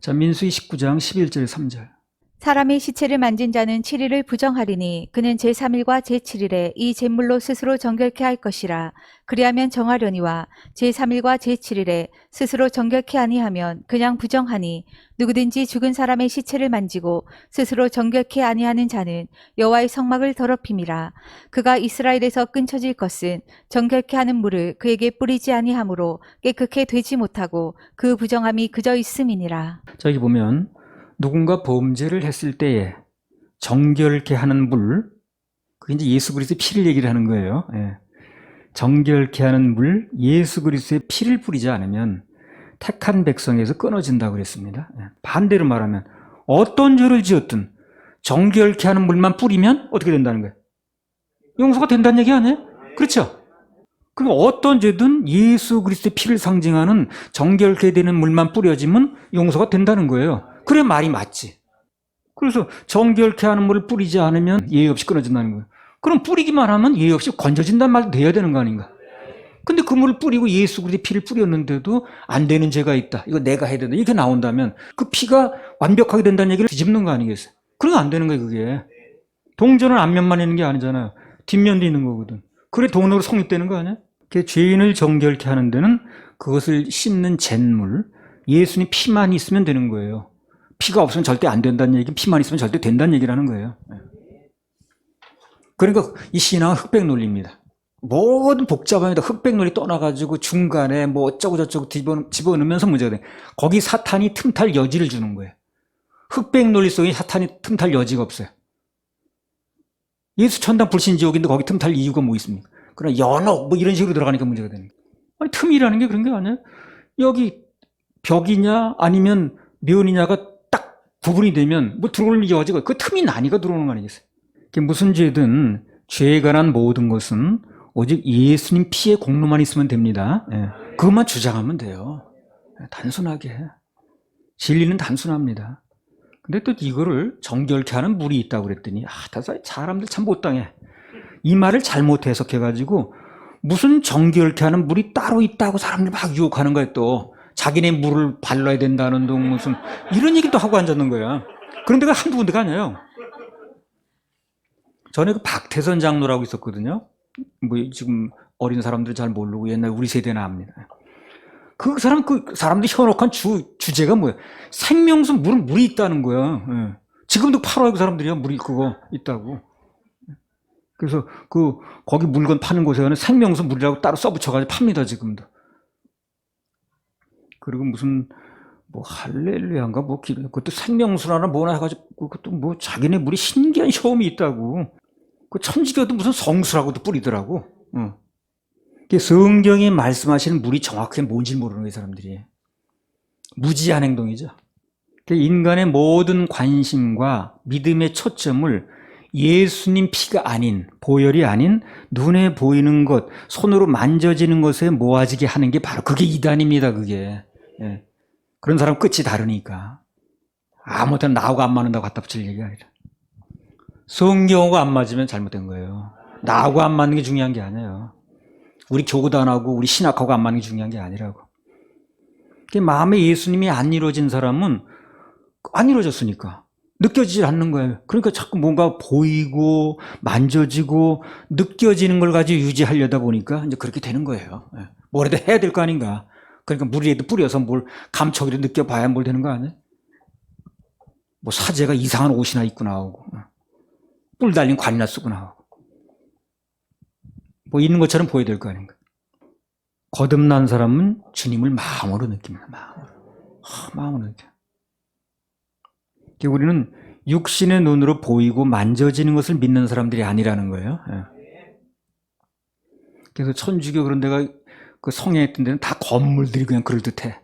자, 민수기 19장 11절 3절. 사람의 시체를 만진 자는 7일을 부정하리니 그는 제3일과 제7일에 이 제물로 스스로 정결케 할 것이라. 그리하면 정하려니와 제3일과 제7일에 스스로 정결케 아니하면 그냥 부정하니 누구든지 죽은 사람의 시체를 만지고 스스로 정결케 아니하는 자는 여호와의 성막을 더럽힘이라. 그가 이스라엘에서 끊쳐질 것은 정결케 하는 물을 그에게 뿌리지 아니하므로 깨끗게 되지 못하고 그 부정함이 그저 있음이니라. 자, 여기 보면 누군가 범죄를 했을 때에 정결케 하는 물, 그게 이제 예수 그리스도의 피를 얘기를 하는 거예요. 예. 정결케 하는 물, 예수 그리스도의 피를 뿌리지 않으면 택한 백성에서 끊어진다고 그랬습니다. 예. 반대로 말하면 어떤 죄를 지었든 정결케 하는 물만 뿌리면 어떻게 된다는 거예요? 용서가 된다는 얘기 아니에요? 그렇죠? 그럼 어떤 죄든 예수 그리스도의 피를 상징하는 정결케 되는 물만 뿌려지면 용서가 된다는 거예요. 그래 말이 맞지. 그래서 정결케 하는 물을 뿌리지 않으면 예의 없이 끊어진다는 거예요. 그럼 뿌리기만 하면 예의 없이 건져진다는 말도 돼야 되는 거 아닌가? 근데 그 물을 뿌리고 예수 그리스도의 피를 뿌렸는데도 안 되는 죄가 있다. 이거 내가 해야 된다. 이렇게 나온다면 그 피가 완벽하게 된다는 얘기를 뒤집는 거 아니겠어요? 그러면 안 되는 거예요, 그게. 동전은 앞면만 있는 게 아니잖아요. 뒷면도 있는 거거든. 그래 돈으로 성립되는 거 아니야? 죄인을 정결케 하는 데는 그것을 씻는 잿물, 예수님 피만 있으면 되는 거예요. 피가 없으면 절대 안 된다는 얘기, 피만 있으면 절대 된다는 얘기라는 거예요. 그러니까 이 신앙은 흑백 논리입니다. 모든 복잡함에다 흑백 논리 떠나가지고 중간에 뭐 어쩌고 저쩌고 집어넣으면서 문제가 돼. 거기 사탄이 틈탈 여지를 주는 거예요. 흑백 논리 속에 사탄이 틈탈 여지가 없어요. 예수 천당 불신지옥인데 거기 틈탈 이유가 뭐 있습니까? 그러나 연옥 뭐 이런 식으로 들어가니까 문제가 되는 거예요. 아니 틈이라는 게 그런 게 아니에요. 여기 벽이냐 아니면 면이냐가 딱 구분이 되면 뭐 들어올 여지가 그 틈이 나니까 들어오는 거 아니겠어요? 무슨 죄든 죄에 관한 모든 것은 오직 예수님 피의 공로만 있으면 됩니다. 그것만 주장하면 돼요. 단순하게. 진리는 단순합니다. 근데 또 이거를 정결케 하는 물이 있다고 그랬더니 사람들 참 못당해. 이 말을 잘못 해석해가지고 무슨 정결케 하는 물이 따로 있다고 사람들 막 유혹하는 거야. 또 자기네 물을 발라야 된다는 둥 무슨 이런 얘기도 하고 앉았는 거야. 그런 데가 한두 군데가 아니에요. 전에 그 박태선 장로라고 있었거든요. 뭐 지금 어린 사람들 잘 모르고 옛날 우리 세대나 압니다. 그 사람들이 현혹한 주제가 뭐야? 생명수 물이 있다는 거야. 예. 지금도 팔아요, 그 사람들이야. 물이 그거 있다고. 그래서 거기 물건 파는 곳에는 생명수 물이라고 따로 써붙여가지고 팝니다, 지금도. 그리고 무슨 뭐 할렐루야인가 뭐 그것도 생명수라나 뭐나 해가지고 그것도 뭐 자기네 물이 신기한 효험이 있다고. 그 천주교도 무슨 성수라고도 뿌리더라고. 성경이 말씀하시는 물이 정확하게 뭔지 모르는 이 사람들이. 무지한 행동이죠. 인간의 모든 관심과 믿음의 초점을 예수님 피가 아닌, 보혈이 아닌 눈에 보이는 것, 손으로 만져지는 것에 모아지게 하는 게 바로 그게 이단입니다. 그게. 예. 그런 사람 끝이 다르니까. 아무 때나 나하고 안 맞는다고 갖다 붙일 얘기가 아니라. 성경하고 안 맞으면 잘못된 거예요. 나하고 안 맞는 게 중요한 게 아니에요. 우리 교구단하고 우리 신학하고 안 맞는 게 중요한 게 아니라고. 마음에 예수님이 안 이루어진 사람은 안 이루어졌으니까 느껴지질 않는 거예요. 그러니까 자꾸 뭔가 보이고 만져지고 느껴지는 걸 가지고 유지하려다 보니까 이제 그렇게 되는 거예요. 뭐라도 해야 될 거 아닌가. 그러니까 물이라도 뿌려서 뭘 감촉이라도 느껴봐야 뭘 되는 거 아니에요? 뭐 사제가 이상한 옷이나 입고 나오고 뿔 달린 관이나 쓰고 나오고 뭐 있는 것처럼 보여야 될 거 아닌가. 거듭난 사람은 주님을 마음으로 느낍니다. 마음으로 느껴. 우리는 육신의 눈으로 보이고 만져지는 것을 믿는 사람들이 아니라는 거예요. 그래서 천주교 그런 데가 그 성행했던 데는 다 건물들이 그냥 그럴듯해.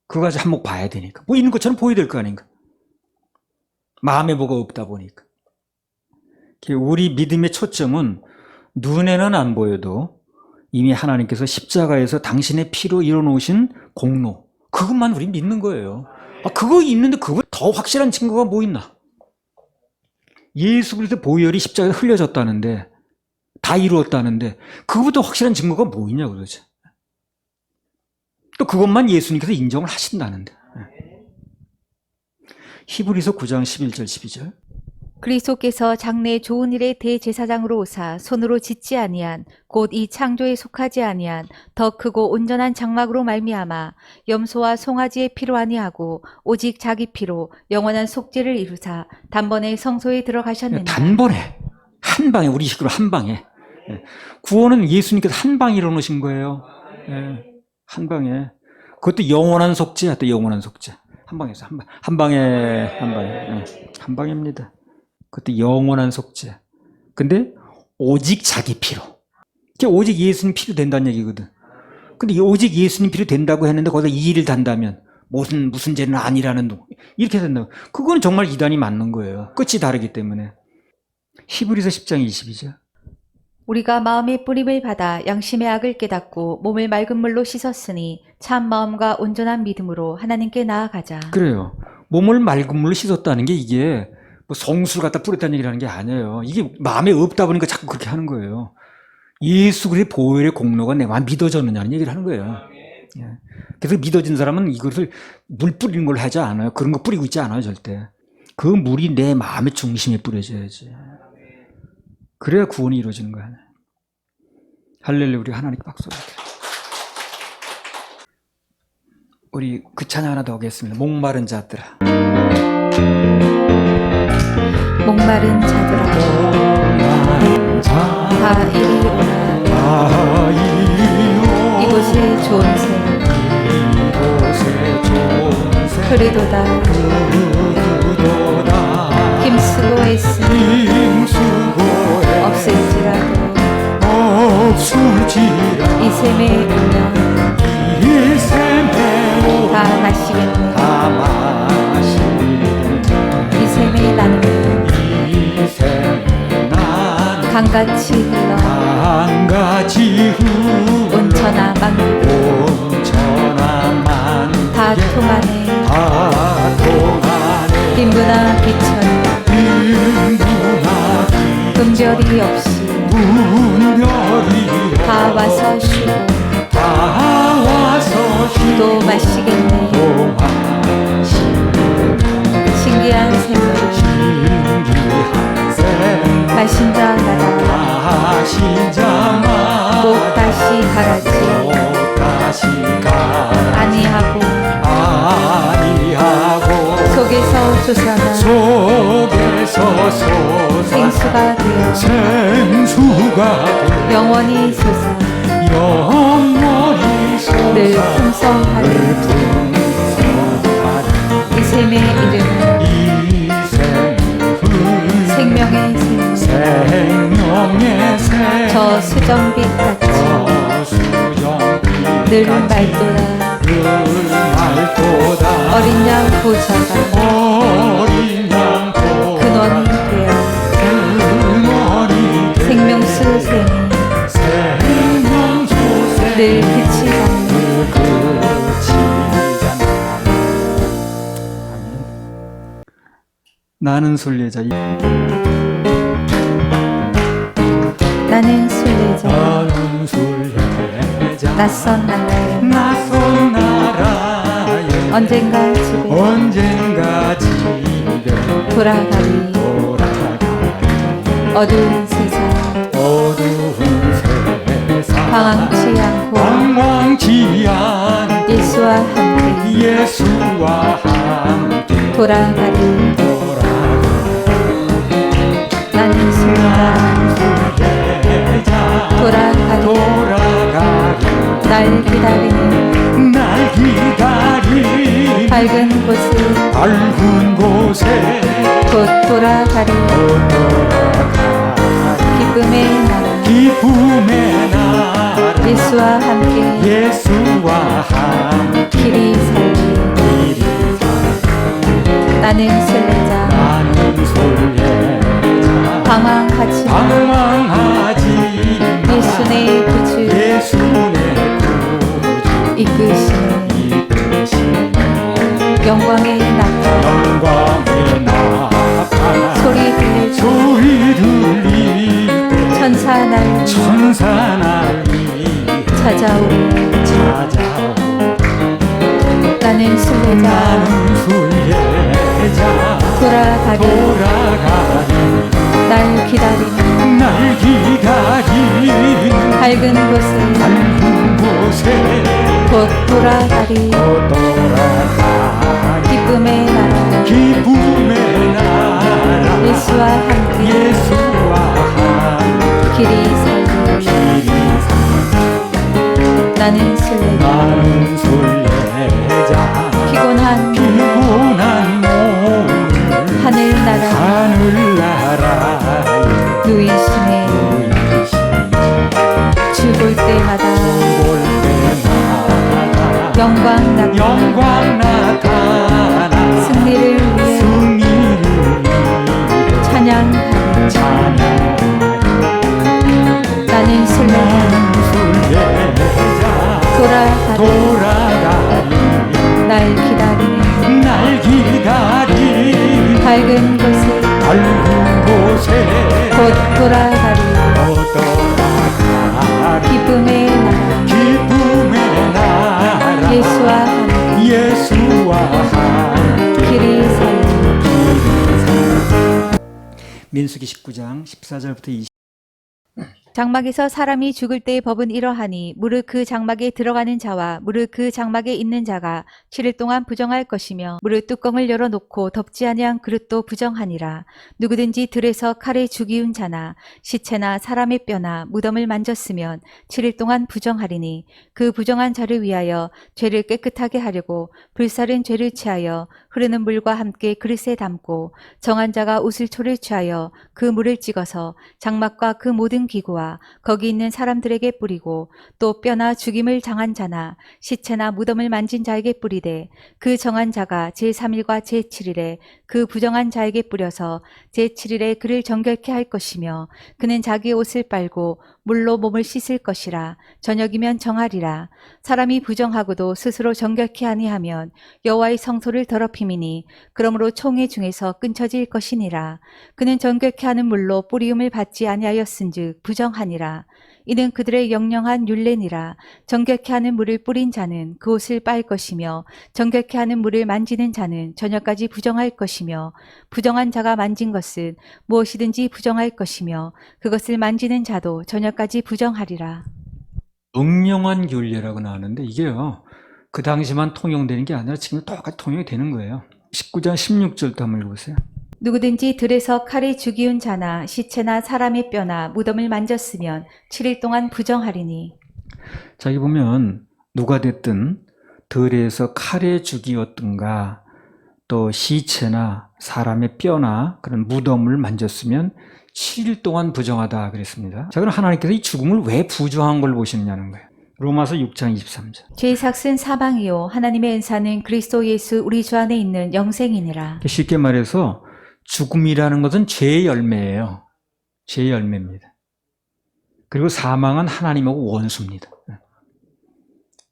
그거 가지고 한몫 봐야 되니까. 뭐 있는 것처럼 보여야 될 거 아닌가. 마음에 뭐가 없다 보니까. 우리 믿음의 초점은 눈에는 안 보여도 이미 하나님께서 십자가에서 당신의 피로 이뤄놓으신 공로, 그것만 우리 믿는 거예요. 그거 있는데 그거보다 더 확실한 증거가 뭐 있나? 예수 그리스도 보혈이 십자가에 흘려졌다는데, 다 이루었다는데 그거보다 확실한 증거가 뭐 있냐고 그러죠. 또 그것만 예수님께서 인정을 하신다는데. 히브리서 9장 11절 12절. 그리스도께서 장래 좋은 일의 대제사장으로 오사 손으로 짓지 아니한 곧 이 창조에 속하지 아니한 더 크고 온전한 장막으로 말미암아 염소와 송아지의 피로 아니하고 오직 자기 피로 영원한 속죄를 이루사 단번에 성소에 들어가셨느니라. 단번에 한 방에 우리 식으로 한 방에. 예. 구원은 예수님께서 한 방에 이루어놓으신 거예요. 예. 한 방에. 그것도 영원한 속죄야. 또 영원한 속죄. 한 방에서 한 방. 한 방에 예. 한 방입니다. 그것도 영원한 속죄. 근데 오직 자기 피로. 그게 오직 예수님 피로 된다는 얘기거든. 근데 오직 예수님 피로 된다고 했는데 거기다 이 일을 단다면 무슨 죄는 아니라는 이렇게 된다고. 그거는 정말 이단이 맞는 거예요. 끝이 다르기 때문에. 히브리서 10장 22절. 우리가 마음의 뿌림을 받아 양심의 악을 깨닫고 몸을 맑은 물로 씻었으니 참 마음과 온전한 믿음으로 하나님께 나아가자. 그래요. 몸을 맑은 물로 씻었다는 게 이게 뭐 성수를 갖다 뿌렸다는 얘기라는 게 아니에요. 이게 마음에 없다 보니까 자꾸 그렇게 하는 거예요. 예수 그리스도의 보혈의 공로가 내 마음에 믿어졌느냐는 얘기를 하는 거예요. 예. 그래서 믿어진 사람은 이것을 물 뿌리는 걸 하지 않아요. 그런 거 뿌리고 있지 않아요, 절대. 그 물이 내 마음의 중심에 뿌려져야지. 그래야 구원이 이루어지는 거야. 할렐루야, 우리 하나님께 박수 드려요. 우리 그 찬양 하나 더 하겠습니다. 목마른 자들아. 목마른 자들아 다 이리 오라. 이곳에 좋은 새 흐르도다. 힘쓰고 애쓰니 없을지라도 이 샘에 오면 다 마시겠네. 이 샘에 나는 강같이 흘러 온천하 만국 다 통하네. 빈부나 귀천이 분별이 없이 다 와서 쉬고 또 마시겠네. 신기한 샘물 마신 자 나다. 꼭 다시 가라지 아니하고 속에서 솟아나 생수가 되어 영원히 솟아 늘 풍성하리. 이 샘의 이름은 생명의 샘. 저 수정빛 같이 늘 말도다. 어린 양 보좌가 근원이 되어 생명수 샘이 늘 빛이 나는. 나는 순례자. 나는 순례자 낯선 나라에 언젠가 집에 돌아가리. 어두운 세상 방황치 않고 예수와 함께 돌아가리. 나는 순례자 돌아가리. 날 기다리는 밝은 곳에 곧 돌아가리. 기쁨의 나라 예수와 함께 길이 살리. 나는 순례자 방황하지 예수 내 구주 이끄시네. 영광의 나타 소리 들릴 때 천사 날이 찾아오리. 나는 순례자 돌아가리 돌아가리 날 기다리는 날 기다린 밝은 곳에 밝은 곳에 곧 돌아가리 돌아가리 기쁨의 나라 기쁨의 나라 예수와 함께 예수와 함께 길이 살기 길이 나는 순례자 나는 순례자 피곤한 피곤한 몸을 하늘나라 하늘나라에 누이심에 죽을 때마다 올 때마다 영광 나타 영광 나타나 승리를 위해 승리를 찬양하리 찬양하리 나는 순례자 순례자 돌아가리 돌아가리 날 기다리는 날 기다리 밝은 곳에 밝은 곳에 곧 돌아가리 돌아가리 기쁨의 나라 기쁨의 나라 예수와 함께 예수와 함께 길이 살기 민수기 19장 14절부터 20. 장막에서 사람이 죽을 때의 법은 이러하니 무릇 그 장막에 들어가는 자와 무릇 그 장막에 있는 자가 7일 동안 부정할 것이며 무릇 뚜껑을 열어놓고 덮지 아니한 그릇도 부정하니라. 누구든지 들에서 칼에 죽이운 자나 시체나 사람의 뼈나 무덤을 만졌으면 7일 동안 부정하리니 그 부정한 자를 위하여 죄를 깨끗하게 하려고 불살은 죄를 취하여 흐르는 물과 함께 그릇에 담고 정한 자가 우슬초를 취하여 그 물을 찍어서 장막과 그 모든 기구와 거기 있는 사람들에게 뿌리고 또 뼈나 죽임을 당한 자나 시체나 무덤을 만진 자에게 뿌리되 그 정한 자가 제3일과 제7일에 그 부정한 자에게 뿌려서 제7일에 그를 정결케 할 것이며 그는 자기 옷을 빨고 물로 몸을 씻을 것이라. 저녁이면 정하리라. 사람이 부정하고도 스스로 정결케 아니하면 여호와의 성소를 더럽힘이니 그러므로 총회 중에서 끊쳐질 것이니라. 그는 정결케 하는 물로 뿌리움을 받지 아니하였은즉 부정하니라. 이는 그들의 영영한 율례니라. 정결케 하는 물을 뿌린 자는 그 옷을 빨 것이며 정결케 하는 물을 만지는 자는 저녁까지 부정할 것이며 부정한 자가 만진 것은 무엇이든지 부정할 것이며 그것을 만지는 자도 저녁까지 부정하리라. 영영한 율례라고 나오는데 이게요 그 당시만 통용되는 게 아니라 지금 똑같이 통용이 되는 거예요. 19장 16절도 한번 읽어보세요. 누구든지 들에서 칼에 죽이운 자나 시체나 사람의 뼈나 무덤을 만졌으면 7일 동안 부정하리니. 자, 여기 보면 누가 됐든 들에서 칼에 죽이었든가 또 시체나 사람의 뼈나 그런 무덤을 만졌으면 7일 동안 부정하다 그랬습니다. 자, 그럼 하나님께서 이 죽음을 왜 부정한 걸 보시느냐는 거예요. 로마서 6장 23절. 죄의 삭은 사망이요 하나님의 은사는 그리스도 예수 우리 주 안에 있는 영생이니라. 쉽게 말해서 죽음이라는 것은 죄의 열매예요. 죄의 열매입니다. 그리고 사망은 하나님하고 원수입니다.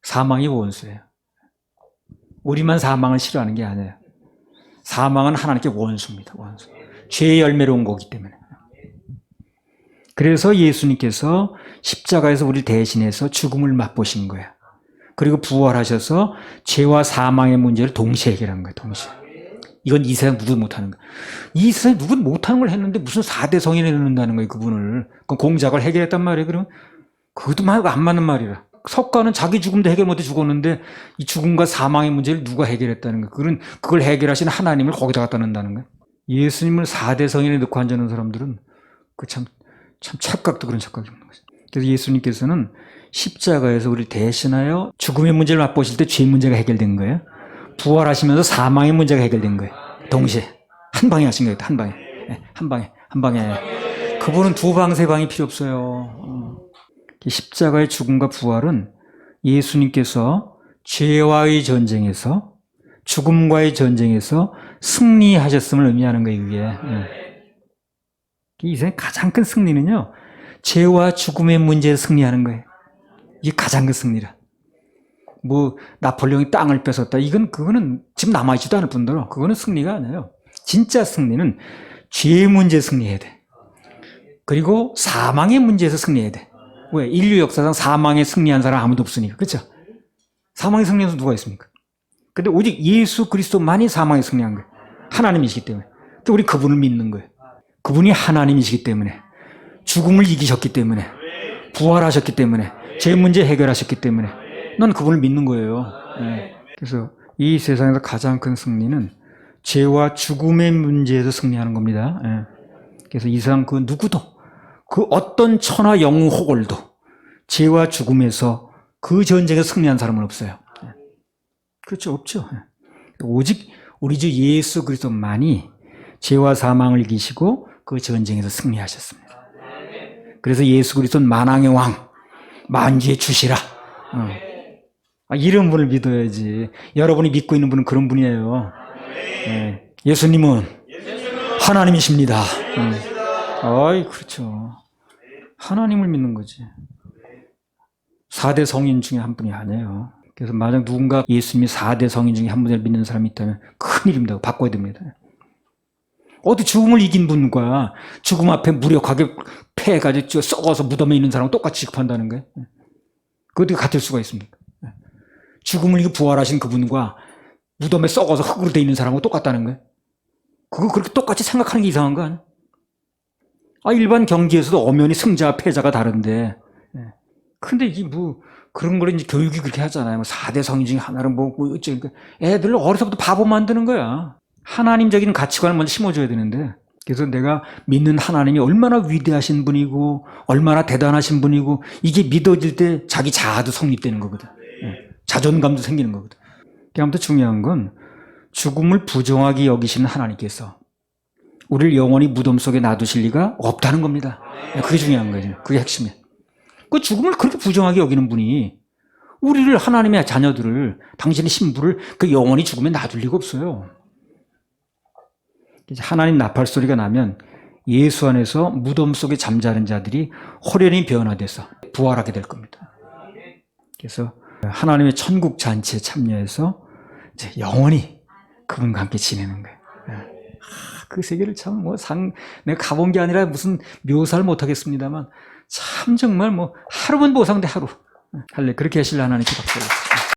사망이 원수예요. 우리만 사망을 싫어하는 게 아니에요. 사망은 하나님께 원수입니다. 원수. 죄의 열매로 온 거기 때문에. 그래서 예수님께서 십자가에서 우리를 대신해서 죽음을 맛보신 거예요. 그리고 부활하셔서 죄와 사망의 문제를 동시에 해결한 거예요. 동시에. 이건 이 세상 누구도 못하는 거예요. 이 세상 누구도 못하는 걸 했는데 무슨 4대 성인을 넣는다는 거예요. 그분을. 그 공작을 해결했단 말이에요. 그러면 그것도 말고 안 맞는 말이라. 석가는 자기 죽음도 해결 못해 죽었는데 이 죽음과 사망의 문제를 누가 해결했다는 거예요. 그걸 해결하신 하나님을 거기다 갖다 넣는다는 거예요. 예수님을 4대 성인에 넣고 앉아있는 사람들은 참 착각도 그런 착각이 없는 거죠. 그래서 예수님께서는 십자가에서 우리를 대신하여 죽음의 문제를 맛보실 때 죄 문제가 해결된 거예요. 부활하시면서 사망의 문제가 해결된 거예요. 동시에 한 방에 하신 거예요. 한 방에. 한 방에. 그분은 두 방, 세 방이 필요 없어요. 십자가의 죽음과 부활은 예수님께서 죄와의 전쟁에서 죽음과의 전쟁에서 승리하셨음을 의미하는 거예요. 이게. 이 세상의 가장 큰 승리는요. 죄와 죽음의 문제에 승리하는 거예요. 이게 가장 큰 승리라. 뭐 나폴레옹이 땅을 뺏었다. 그거는 지금 남아있지도 않을 뿐더러 그거는 승리가 아니에요. 진짜 승리는 죄의 문제에 승리해야 돼. 그리고 사망의 문제에서 승리해야 돼. 왜? 인류 역사상 사망에 승리한 사람 아무도 없으니까. 그렇죠? 사망에 승리한 사람 누가 있습니까? 근데 오직 예수 그리스도만이 사망에 승리한 거예요. 하나님이시기 때문에. 또 우리 그분을 믿는 거예요. 그분이 하나님이시기 때문에, 죽음을 이기셨기 때문에, 부활하셨기 때문에, 제 문제 해결하셨기 때문에 난 그분을 믿는 거예요. 예. 그래서 이 세상에서 가장 큰 승리는 죄와 죽음의 문제에서 승리하는 겁니다. 예. 그래서 이 세상 그 누구도, 그 어떤 천하 영웅 호걸도 죄와 죽음에서 그 전쟁에서 승리한 사람은 없어요. 예. 그렇죠, 없죠. 예. 오직 우리 주 예수 그리스도만이 죄와 사망을 이기시고 그 전쟁에서 승리하셨습니다. 그래서 예수 그리스도는 만왕의 왕, 만주의 주시라. 이런 분을 믿어야지. 여러분이 믿고 있는 분은 그런 분이에요. 예. 예수님은 하나님이십니다. 아이, 그렇죠. 하나님을 믿는 거지. 4대 성인 중에 한 분이 아니에요. 그래서 만약 누군가 예수님이 4대 성인 중에 한 분을 믿는 사람이 있다면 큰일입니다. 바꿔야 됩니다. 어디 죽음을 이긴 분과 죽음 앞에 무력하게 패해가지고 썩어서 무덤에 있는 사람은 똑같이 취급한다는 거예요. 그 어떻게 같을 수가 있습니까? 죽음을 이기고 부활하신 그분과 무덤에 썩어서 흙으로 돼 있는 사람하고 똑같다는 거예요. 그거 그렇게 똑같이 생각하는 게 이상한 거 아니에요? 일반 경기에서도 엄연히 승자와 패자가 다른데, 근데 이게 뭐 그런 걸 이제 교육이 그렇게 하잖아요. 4대 성인 중에 하나를 뭐 어쩌니까 애들을 어려서부터 바보 만드는 거야. 하나님적인 가치관을 먼저 심어줘야 되는데, 그래서 내가 믿는 하나님이 얼마나 위대하신 분이고 얼마나 대단하신 분이고 이게 믿어질 때 자기 자아도 성립되는 거거든. 자존감도 생기는 거거든. 아무튼 중요한 건 죽음을 부정하게 여기시는 하나님께서 우리를 영원히 무덤 속에 놔두실 리가 없다는 겁니다. 그게 중요한 거죠. 그게 핵심이에요. 그 죽음을 그렇게 부정하게 여기는 분이 우리를, 하나님의 자녀들을, 당신의 신부를 그 영원히 죽음에 놔둘 리가 없어요. 하나님 나팔 소리가 나면 예수 안에서 무덤 속에 잠자는 자들이 호련히 변화돼서 부활하게 될 겁니다. 그래서 하나님의 천국 잔치에 참여해서 이제 영원히 그분과 함께 지내는 거예요. 그 세계를 참 내가 가본 게 아니라 무슨 묘사를 못 하겠습니다만 참 정말 하루면 보상돼 하루. 할래 그렇게 하실 하나님께 박수.